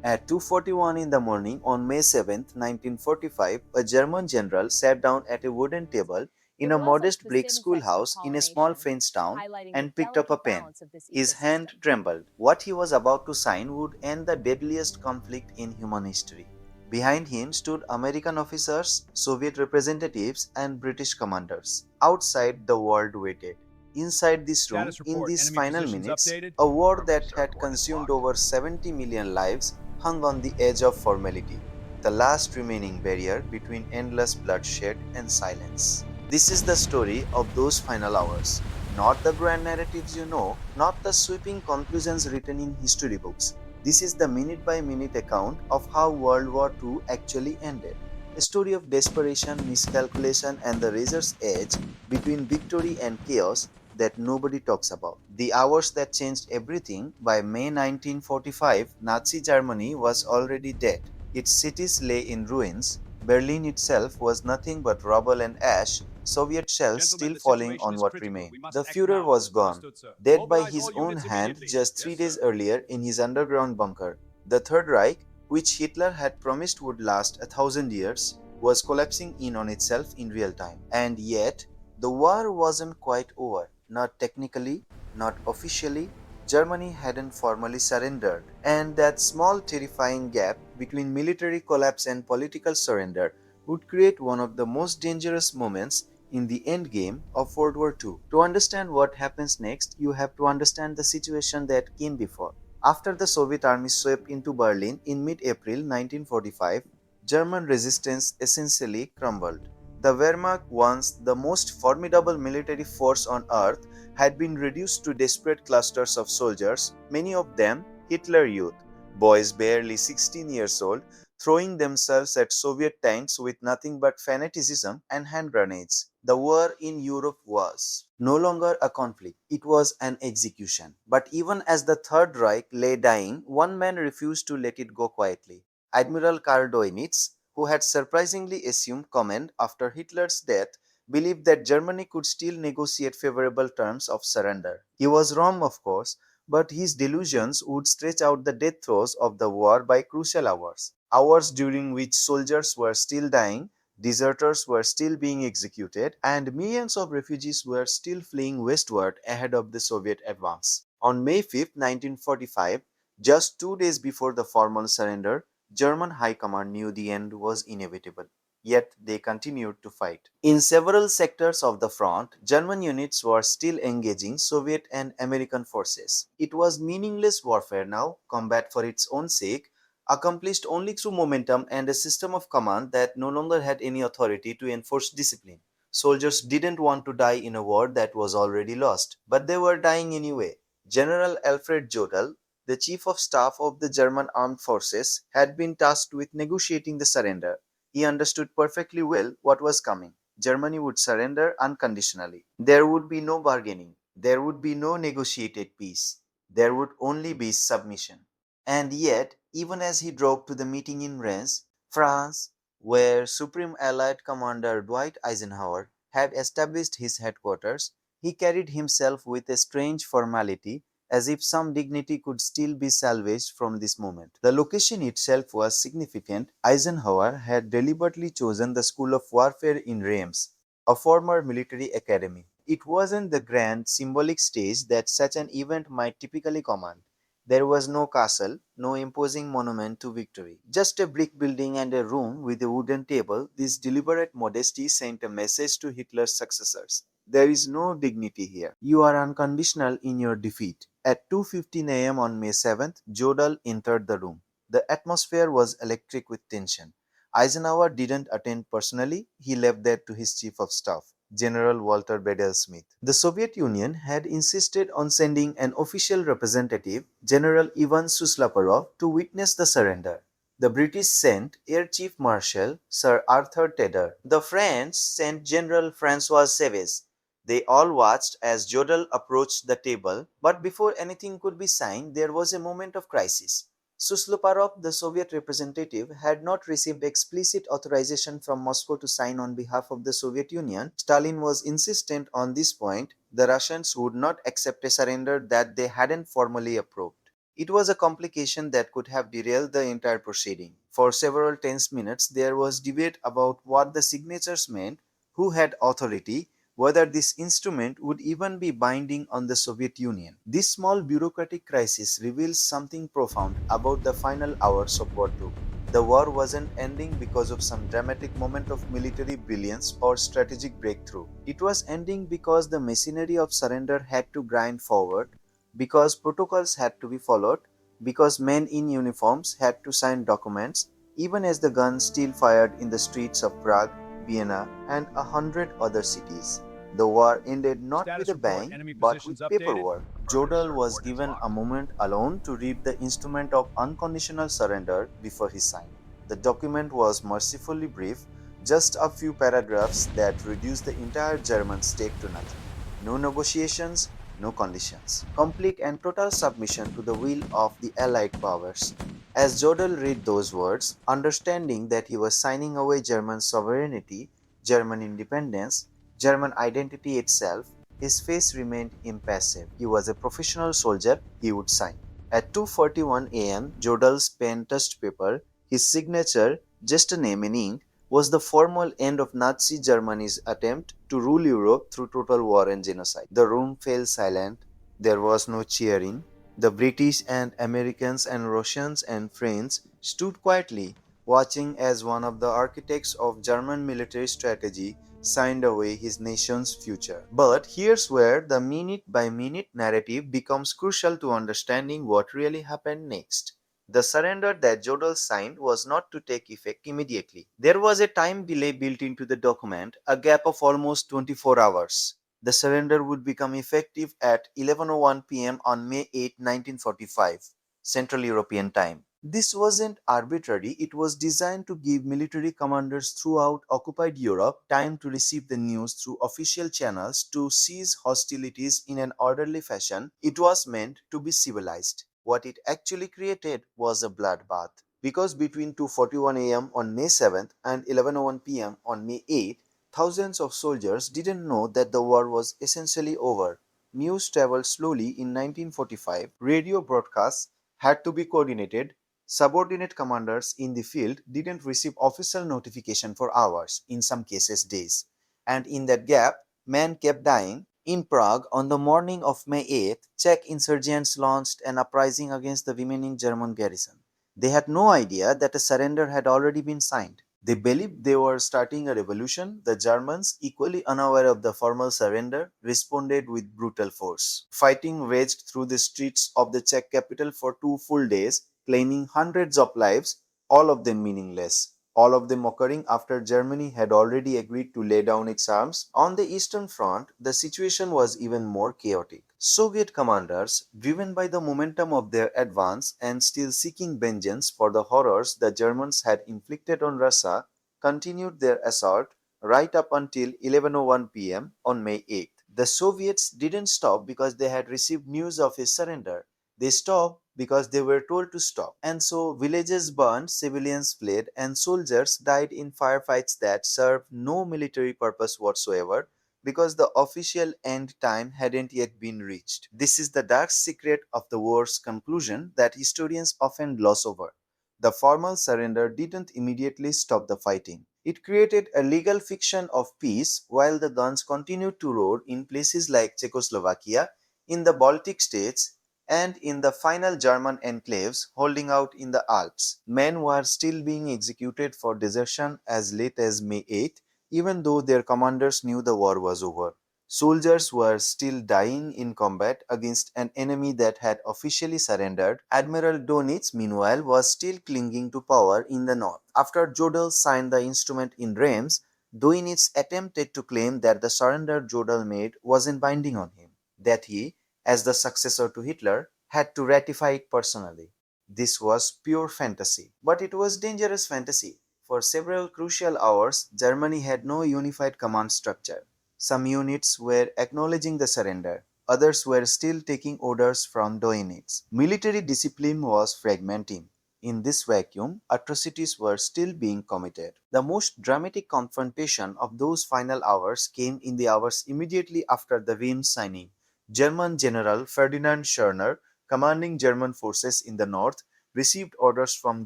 At 2:41 in the morning on May 7, 1945, a German general sat down at a wooden table in It a was a modest brick specific text for schoolhouse in a small pollination, French town highlighting the and picked up a delicate pen. balance of this His hand ecosystem. trembled. What he was about to sign would end the deadliest conflict in human history. Behind him stood American officers, Soviet representatives, and British commanders. Outside, the world waited. Inside this room, Status in report. these Enemy final positions minutes, updated. a war Affirmative, that sir. had Coordinates consumed locked. over 70 million lives hung on the edge of formality, the last remaining barrier between endless bloodshed and silence. This is the story of those final hours. Not the grand narratives you know, not the sweeping conclusions written in history books. This is the minute by minute account of how World War II actually ended. A story of desperation, miscalculation, and the razor's edge between victory and chaos that nobody talks about. The hours that changed everything. By May 1945, Nazi Germany was already dead. Its cities lay in ruins. Berlin itself was nothing but rubble and ash, Soviet shells Gentlemen, still the falling situation on is what critical. remained. We must The act Fuhrer now. was gone, Understood, sir. dead by Mobilize his all own units hand immediately. just three Yes, days sir. earlier in his underground bunker. The Third Reich, which Hitler had promised would last 1,000 years, was collapsing in on itself in real time. And yet, the war wasn't quite over. Not technically, not officially. Germany hadn't formally surrendered. And that small terrifying gap between military collapse and political surrender would create one of the most dangerous moments in the endgame of World War II. To understand what happens next, you have to understand the situation that came before. After the Soviet army swept into Berlin in mid April 1945, German resistance essentially crumbled. The Wehrmacht, once the most formidable military force on earth, had been reduced to desperate clusters of soldiers, many of them Hitler Youth, boys barely 16 years old, throwing themselves at Soviet tanks with nothing but fanaticism and hand grenades. The war in Europe was no longer a conflict, it was an execution. But even as the Third Reich lay dying, one man refused to let it go quietly. Admiral Karl Dönitz, who had surprisingly assumed command after Hitler's death, believed that Germany could still negotiate favorable terms of surrender. He was wrong, of course, but his delusions would stretch out the death throes of the war by crucial hours. Hours during which soldiers were still dying, deserters were still being executed, and millions of refugees were still fleeing westward ahead of the Soviet advance. On May 5, 1945, just 2 days before the formal surrender, German High Command knew the end was inevitable. Yet they continued to fight. In several sectors of the front, German units were still engaging Soviet and American forces. It was meaningless warfare now, combat for its own sake, accomplished only through momentum and a system of command that no longer had any authority to enforce discipline. Soldiers didn't want to die in a war that was already lost, but they were dying anyway. General Alfred Jodl, the chief of staff of the German armed forces, had been tasked with negotiating the surrender. He understood perfectly well what was coming. Germany would surrender unconditionally. There would be no bargaining. There would be no negotiated peace. There would only be submission. And yet, even as he drove to the meeting in Reims, France, where Supreme Allied Commander Dwight Eisenhower had established his headquarters, he carried himself with a strange formality, as if some dignity could still be salvaged from this moment. The location itself was significant. Eisenhower had deliberately chosen the School of Warfare in Reims, a former military academy. It wasn't the grand, symbolic stage that such an event might typically command. There was no castle, no imposing monument to victory. Just a brick building and a room with a wooden table. This deliberate modesty sent a message to Hitler's successors. There is no dignity here. You are unconditional in your defeat. At 2:15 a.m. on May 7th, Jodl entered the room. The atmosphere was electric with tension. Eisenhower didn't attend personally, he left that to his chief of staff, General Walter Bedell Smith. The Soviet Union had insisted on sending an official representative, General Ivan Suslaparov, to witness the surrender. The British sent Air Chief Marshal Sir Arthur Tedder. The French sent General Francois Seves. They all watched as Jodl approached the table, but before anything could be signed, there was a moment of crisis. Susloparov, the Soviet representative, had not received explicit authorization from Moscow to sign on behalf of the Soviet Union. Stalin was insistent on this point. The Russians would not accept a surrender that they hadn't formally approved. It was a complication that could have derailed the entire proceeding. For several tense minutes, there was debate about what the signatures meant, who had authority, whether this instrument would even be binding on the Soviet Union. This small bureaucratic crisis reveals something profound about the final hours of War II. The war wasn't ending because of some dramatic moment of military brilliance or strategic breakthrough. It was ending because the machinery of surrender had to grind forward, because protocols had to be followed, because men in uniforms had to sign documents, even as the guns still fired in the streets of Prague, Vienna, and 100 other cities. The war ended not with Status a report. bang, Enemy but with positions updated. paperwork. Further Jodl search was coordinates given a locked. moment alone to read the instrument of unconditional surrender before he signed. The document was mercifully brief, just a few paragraphs that reduced the entire German state to nothing. No negotiations, no conditions. Complete and total submission to the will of the Allied powers. As Jodl read those words, understanding that he was signing away German sovereignty, German independence, German identity itself, his face remained impassive. He was a professional soldier, he would sign. At 2:41 a.m., Jodl's pen touched paper. His signature, just a name in ink, was the formal end of Nazi Germany's attempt to rule Europe through total war and genocide. The room fell silent. There was no cheering. The British and Americans and Russians and French stood quietly, watching as one of the architects of German military strategy signed away his nation's future. But here's where the minute by minute narrative becomes crucial to understanding what really happened next. The surrender that Jodl signed was not to take effect immediately. There was a time delay built into the document, a gap of almost 24 hours. The surrender would become effective at 11:01 p.m. on May 8, 1945, Central European Time. This wasn't arbitrary, it was designed to give military commanders throughout occupied Europe time to receive the news through official channels to cease hostilities in an orderly fashion. It was meant to be civilized. What it actually created was a bloodbath. Because between 2:41 a.m. on May 7th and 11:01 p.m. on May 8th, thousands of soldiers didn't know that the war was essentially over. News traveled slowly in 1945. Radio broadcasts had to be coordinated. Subordinate commanders in the field didn't receive official notification for hours, in some cases days. And in that gap, men kept dying. In Prague, on the morning of May 8th, Czech insurgents launched an uprising against the remaining German garrison. They had no idea that a surrender had already been signed. They believed they were starting a revolution. The Germans, equally unaware of the formal surrender, responded with brutal force. Fighting raged through the streets of the Czech capital for 2 full days, claiming hundreds of lives, all of them meaningless. All of them occurring after Germany had already agreed to lay down its arms. On the Eastern Front, the situation was even more chaotic. Soviet commanders, driven by the momentum of their advance and still seeking vengeance for the horrors the Germans had inflicted on Russia, continued their assault right up until 11:01 p.m. on May 8th. The Soviets didn't stop because they had received news of his surrender. They stopped because they were told to stop. And so villages burned, civilians fled, and soldiers died in firefights that served no military purpose whatsoever because the official end time hadn't yet been reached. This is the dark secret of the war's conclusion that historians often gloss over. The formal surrender didn't immediately stop the fighting. It created a legal fiction of peace while the guns continued to roar in places like Czechoslovakia, in the Baltic states, and in the final German enclaves holding out in the Alps. Men were still being executed for desertion as late as May 8th, even though their commanders knew the war was over. Soldiers were still dying in combat against an enemy that had officially surrendered. Admiral Donitz, meanwhile, was still clinging to power in the north. After Jodl signed the instrument in Reims, Donitz attempted to claim that the surrender Jodl made wasn't binding on him, that he, as the successor to Hitler, had to ratify it personally. This was pure fantasy. But it was dangerous fantasy. For several crucial hours, Germany had no unified command structure. Some units were acknowledging the surrender, others were still taking orders from Donitz. Military discipline was fragmenting. In this vacuum, atrocities were still being committed. The most dramatic confrontation of those final hours came in the hours immediately after the Reims signing. German General Ferdinand Schörner commanding German forces in the north, received orders from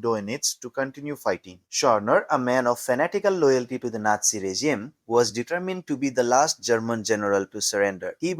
Dönitz to continue fighting. Schorner, a man of fanatical loyalty to the Nazi regime, was determined to be the last German general to surrender. He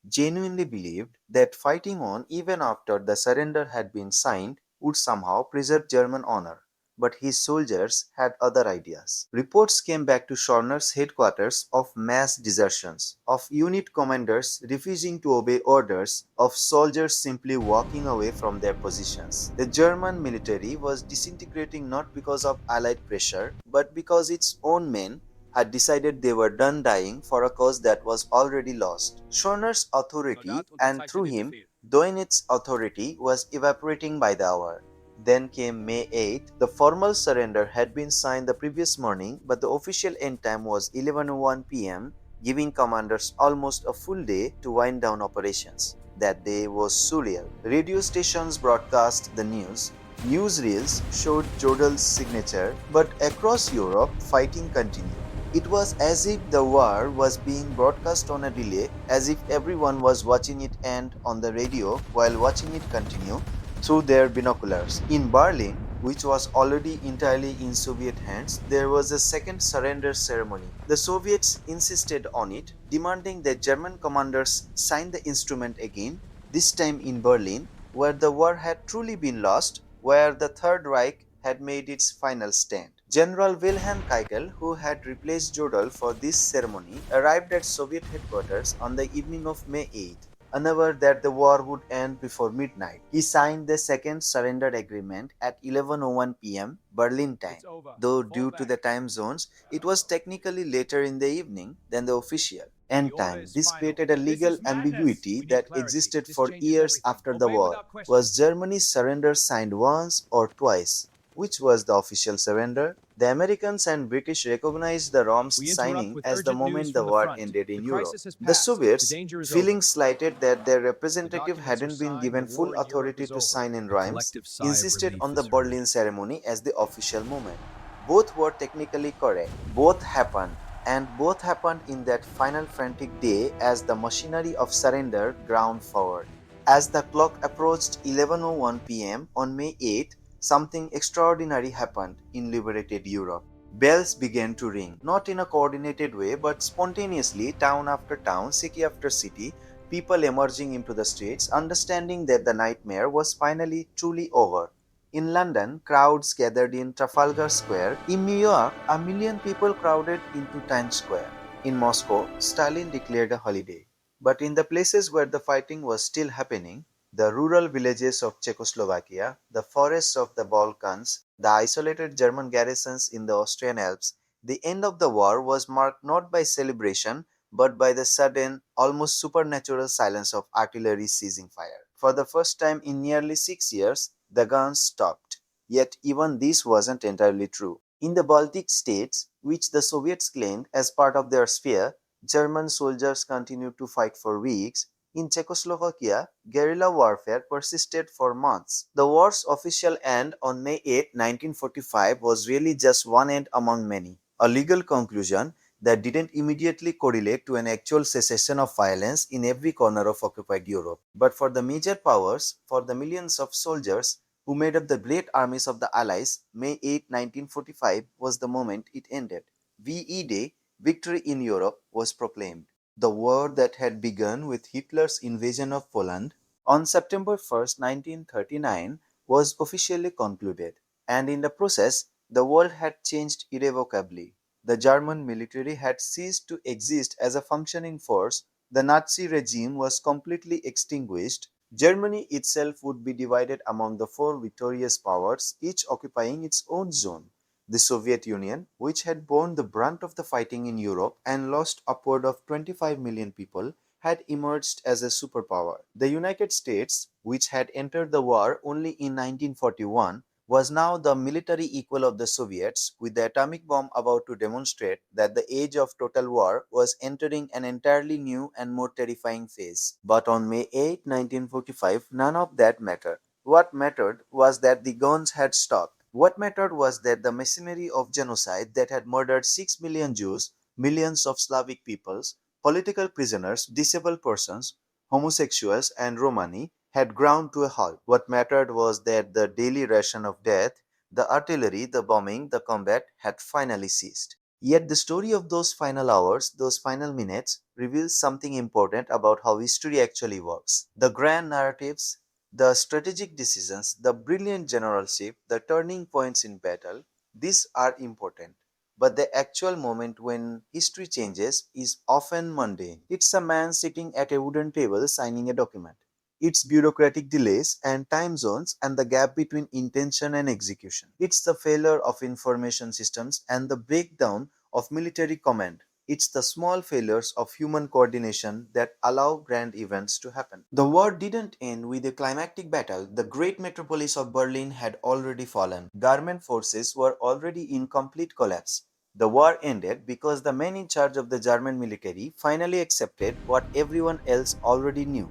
genuinely believed, that fighting on even after the surrender had been signed would somehow preserve German honor. But his soldiers had other ideas. Reports came back to Schorner's headquarters of mass desertions, of unit commanders refusing to obey orders, of soldiers simply walking away from their positions. The German military was disintegrating not because of Allied pressure, but because its own men had decided they were done dying for a cause that was already lost. Schorner's authority, and through him, Dönitz's authority, was evaporating by the hour. Then came May 8th. The formal surrender had been signed the previous morning, but the official end time was 11:01 p.m., giving commanders almost a full day to wind down operations. That day was surreal. Radio stations broadcast the news. Newsreels showed Jodel's signature, but across Europe, fighting continued. It was as if the war was being broadcast on a delay, as if everyone was watching it end on the radio while watching it continue through their binoculars. In Berlin, which was already entirely in Soviet hands, there was a second surrender ceremony. The Soviets insisted on it, demanding that German commanders sign the instrument again, this time in Berlin, where the war had truly been lost, where the Third Reich had made its final stand. General Wilhelm Keitel, who had replaced Jodl for this ceremony, arrived at Soviet headquarters on the evening of May 8th, unaware that the war would end before midnight. He signed the second surrender agreement at 11:01 p.m. Berlin time. Though due to the time zones, it was technically later in the evening than the official end time. This created a legal ambiguity that existed for years after the war. Was Germany's surrender signed once or twice? Which was the official surrender? The Americans and British recognized the Rom's signing as the moment the war ended in Europe. The Soviets, feeling slighted that their representative hadn't been given full authority to sign in Reims, insisted on the Berlin ceremony as the official moment. Both were technically correct. Both happened, and both happened in that final frantic day as the machinery of surrender ground forward. As the clock approached 11:01 p.m. on May 8th, something extraordinary happened in liberated Europe. Bells began to ring, not in a coordinated way, but spontaneously, town after town, city after city, people emerging into the streets, understanding that the nightmare was finally truly over. In London, crowds gathered in Trafalgar Square. In New York, a million people crowded into Times Square. In Moscow, Stalin declared a holiday. But in the places where the fighting was still happening, the rural villages of Czechoslovakia, the forests of the Balkans, the isolated German garrisons in the Austrian Alps, the end of the war was marked not by celebration but by the sudden, almost supernatural silence of artillery ceasing fire. For the first time in nearly 6 years, the guns stopped. Yet even this wasn't entirely true. In the Baltic states, which the Soviets claimed as part of their sphere, German soldiers continued to fight for weeks. In Czechoslovakia, guerrilla warfare persisted for months. The war's official end on May 8, 1945 was really just one end among many, a legal conclusion that didn't immediately correlate to an actual cessation of violence in every corner of occupied Europe. But for the major powers, for the millions of soldiers who made up the great armies of the Allies, May 8, 1945 was the moment it ended. VE Day, victory in Europe, was proclaimed. The war that had begun with Hitler's invasion of Poland on September 1st, 1939, was officially concluded, and in the process, the world had changed irrevocably. The German military had ceased to exist as a functioning force, the Nazi regime was completely extinguished, Germany itself would be divided among the four victorious powers, each occupying its own zone. The Soviet Union, which had borne the brunt of the fighting in Europe and lost upward of 25 million people, had emerged as a superpower. The United States, which had entered the war only in 1941, was now the military equal of the Soviets, with the atomic bomb about to demonstrate that the age of total war was entering an entirely new and more terrifying phase. But on May 8, 1945, none of that mattered. What mattered was that the guns had stopped. What mattered was that the machinery of genocide that had murdered 6 million Jews, millions of Slavic peoples, political prisoners, disabled persons, homosexuals, and Romani had ground to a halt. What mattered was that the daily ration of death, the artillery, the bombing, the combat had finally ceased. Yet the story of those final hours, those final minutes, reveals something important about how history actually works. The grand narratives, the strategic decisions, the brilliant generalship, the turning points in battle, these are important. But the actual moment when history changes is often mundane. It's a man sitting at a wooden table signing a document. It's bureaucratic delays and time zones and the gap between intention and execution. It's the failure of information systems and the breakdown of military command. It's the small failures of human coordination that allow grand events to happen. The war didn't end with a climactic battle. The great metropolis of Berlin had already fallen. German forces were already in complete collapse. The war ended because the men in charge of the German military finally accepted what everyone else already knew,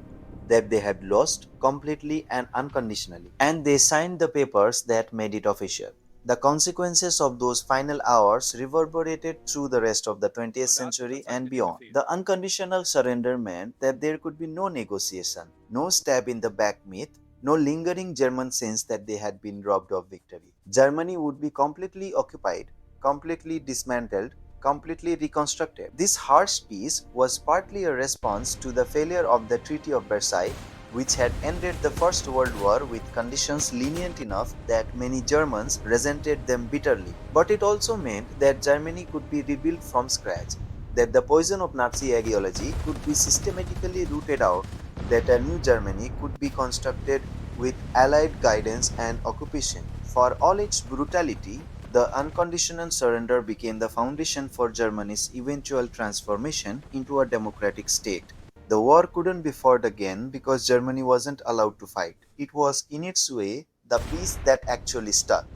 that they had lost completely and unconditionally. And they signed the papers that made it official. The consequences of those final hours reverberated through the rest of the 20th century and beyond. The unconditional surrender meant that there could be no negotiation, no stab in the back myth, no lingering German sense that they had been robbed of victory. Germany would be completely occupied, completely dismantled, completely reconstructed. This harsh peace was partly a response to the failure of the Treaty of Versailles, which had ended the First World War with conditions lenient enough that many Germans resented them bitterly. But it also meant that Germany could be rebuilt from scratch, that the poison of Nazi ideology could be systematically rooted out, that a new Germany could be constructed with Allied guidance and occupation. For all its brutality, the unconditional surrender became the foundation for Germany's eventual transformation into a democratic state. The war couldn't be fought again because Germany wasn't allowed to fight. It was, in its way, the peace that actually stuck.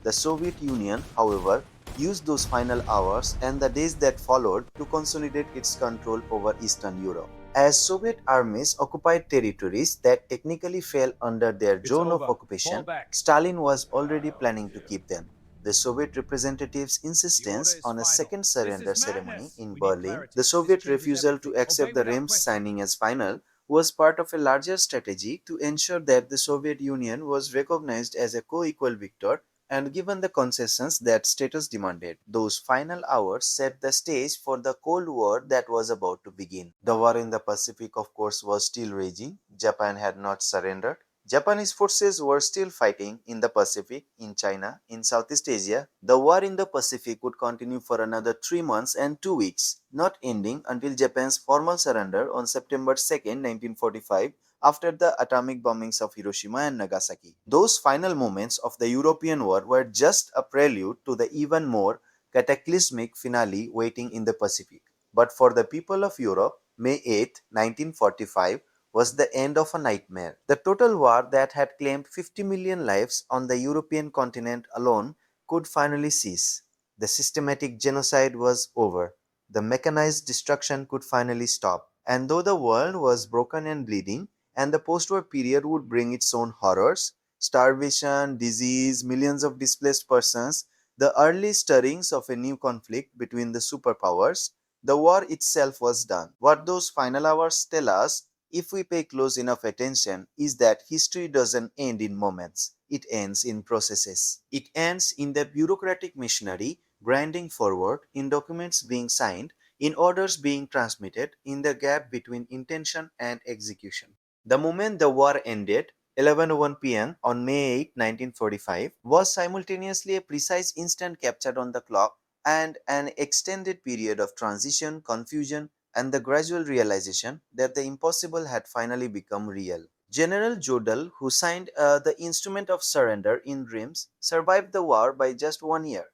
The Soviet Union, however, used those final hours and the days that followed to consolidate its control over Eastern Europe. As Soviet armies occupied territories that technically fell under their zone of occupation, Stalin was already planning to keep them. The Soviet representatives' insistence on a second surrender ceremony in Berlin, the Soviet refusal to accept the Reims signing as final, was part of a larger strategy to ensure that the Soviet Union was recognized as a co-equal victor and given the concessions that status demanded. Those final hours set the stage for the Cold War that was about to begin. The war in the Pacific, of course, was still raging. Japan had not surrendered. Japanese forces were still fighting in the Pacific, in China, in Southeast Asia. The war in the Pacific would continue for another 3 months and 2 weeks, not ending until Japan's formal surrender on September 2nd, 1945, after the atomic bombings of Hiroshima and Nagasaki. Those final moments of the European war were just a prelude to the even more cataclysmic finale waiting in the Pacific. But for the people of Europe, May 8, 1945 was the end of a nightmare. The total war that had claimed 50 million lives on the European continent alone could finally cease. The systematic genocide was over. The mechanized destruction could finally stop. And though the world was broken and bleeding, and the post war period would bring its own horrors, starvation, disease, millions of displaced persons, the early stirrings of a new conflict between the superpowers, the war itself was done. What those final hours tell us, if we pay close enough attention, is that history doesn't end in moments. It ends in processes. It ends in the bureaucratic machinery grinding forward, in documents being signed, in orders being transmitted, in the gap between intention and execution. The moment the war ended, 11:01 p.m. on May 8, 1945, was simultaneously a precise instant captured on the clock and an extended period of transition, confusion, and the gradual realization that the impossible had finally become real. General Jodl, who signed the Instrument of Surrender in Reims, survived the war by just 1 year.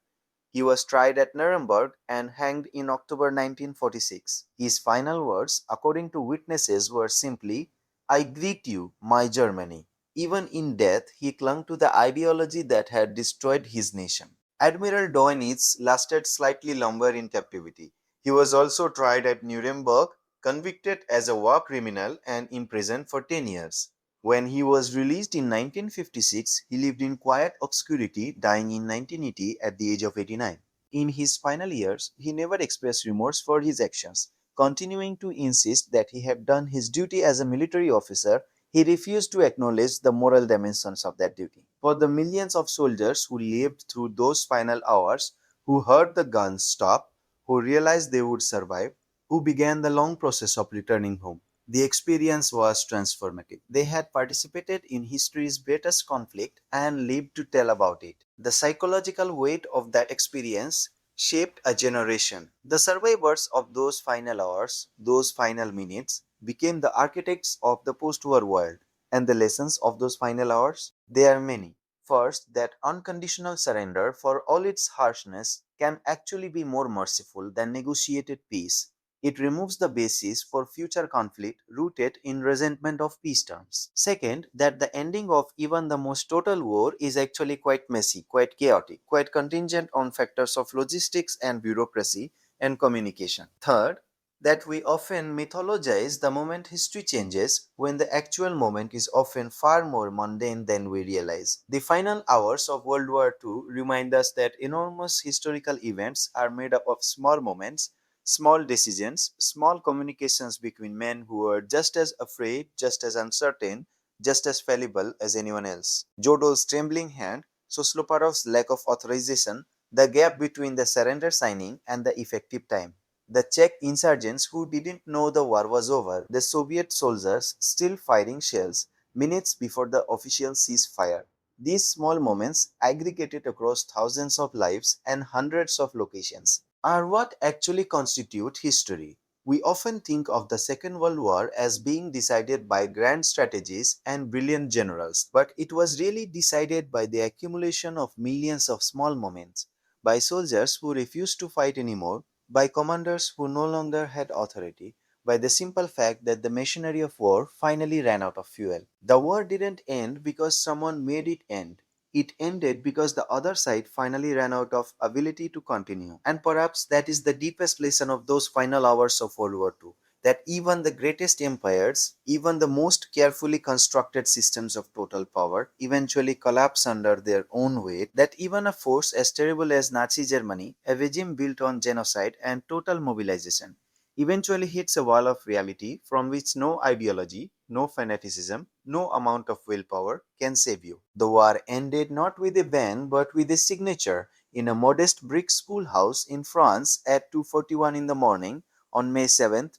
He was tried at Nuremberg and hanged in October 1946. His final words, according to witnesses, were simply, "I greet you, my Germany." Even in death, he clung to the ideology that had destroyed his nation. Admiral Dönitz lasted slightly longer in captivity. He was also tried at Nuremberg, convicted as a war criminal, and imprisoned for 10 years. When he was released in 1956, he lived in quiet obscurity, dying in 1980 at the age of 89. In his final years, he never expressed remorse for his actions, continuing to insist that he had done his duty as a military officer. He refused to acknowledge the moral dimensions of that duty. For the millions of soldiers who lived through those final hours, who heard the guns stop, who realized they would survive, who began the long process of returning home, the experience was transformative. They had participated in history's greatest conflict and lived to tell about it. The psychological weight of that experience shaped a generation. The survivors of those final hours, those final minutes, became the architects of the post war world. And the lessons of those final hours? They are many. First, that unconditional surrender, for all its harshness, can actually be more merciful than negotiated peace. It removes the basis for future conflict rooted in resentment of peace terms. Second, that the ending of even the most total war is actually quite messy, quite chaotic, quite contingent on factors of logistics and bureaucracy and communication. Third, that we often mythologize the moment history changes when the actual moment is often far more mundane than we realize. The final hours of World War II remind us that enormous historical events are made up of small moments, small decisions, small communications between men who were just as afraid, just as uncertain, just as fallible as anyone else. Jodl's trembling hand, Sosloparov's lack of authorization, the gap between the surrender signing and the effective time. The Czech insurgents who didn't know the war was over, the Soviet soldiers still firing shells minutes before the official ceasefire. These small moments, aggregated across thousands of lives and hundreds of locations, are what actually constitute history. We often think of the Second World War as being decided by grand strategies and brilliant generals, but it was really decided by the accumulation of millions of small moments, by soldiers who refused to fight anymore, by commanders who no longer had authority, by the simple fact that the machinery of war finally ran out of fuel. The war didn't end because someone made it end. It ended because the other side finally ran out of ability to continue. And perhaps that is the deepest lesson of those final hours of World War II. That even the greatest empires, even the most carefully constructed systems of total power, eventually collapse under their own weight, that even a force as terrible as Nazi Germany, a regime built on genocide and total mobilization, eventually hits a wall of reality from which no ideology, no fanaticism, no amount of willpower can save you. The war ended not with a bang but with a signature in a modest brick schoolhouse in France at 2:41 in the morning on May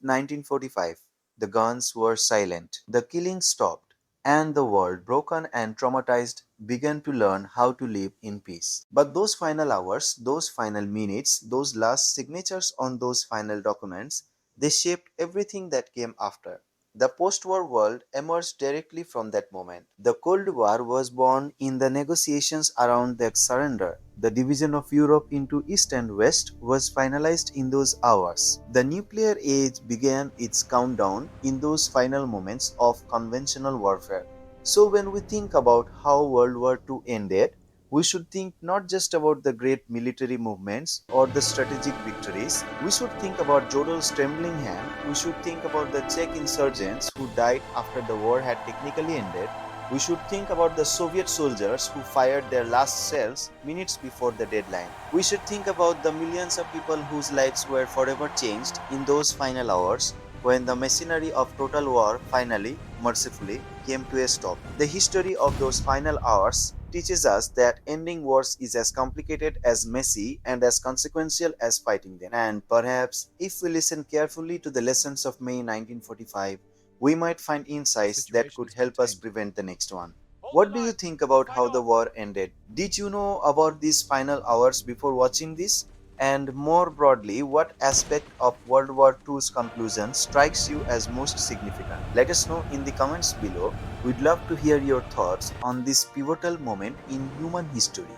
7th, 1945. The guns were silent, the killing stopped, and the world, broken and traumatized, began to learn how to live in peace. But those final hours, those final minutes, those last signatures on those final documents, they shaped everything that came after. The post-war world emerged directly from that moment. The Cold War was born in the negotiations around that surrender. The division of Europe into East and West was finalized in those hours. The nuclear age began its countdown in those final moments of conventional warfare. So when we think about how World War II ended, we should think not just about the great military movements or the strategic victories. We should think about Jodl's trembling hand. We should think about the Czech insurgents who died after the war had technically ended. We should think about the Soviet soldiers who fired their last shells minutes before the deadline. We should think about the millions of people whose lives were forever changed in those final hours when the machinery of total war finally, mercifully, came to a stop. The history of those final hours teaches us that ending wars is as complicated, as messy, and as consequential as fighting them. And perhaps, if we listen carefully to the lessons of May 1945, we might find insights that could help us prevent the next one. What do you think about how the war ended? Did you know about these final hours before watching this? And more broadly, what aspect of World War II's conclusion strikes you as most significant? Let us know in the comments below. We'd love to hear your thoughts on this pivotal moment in human history.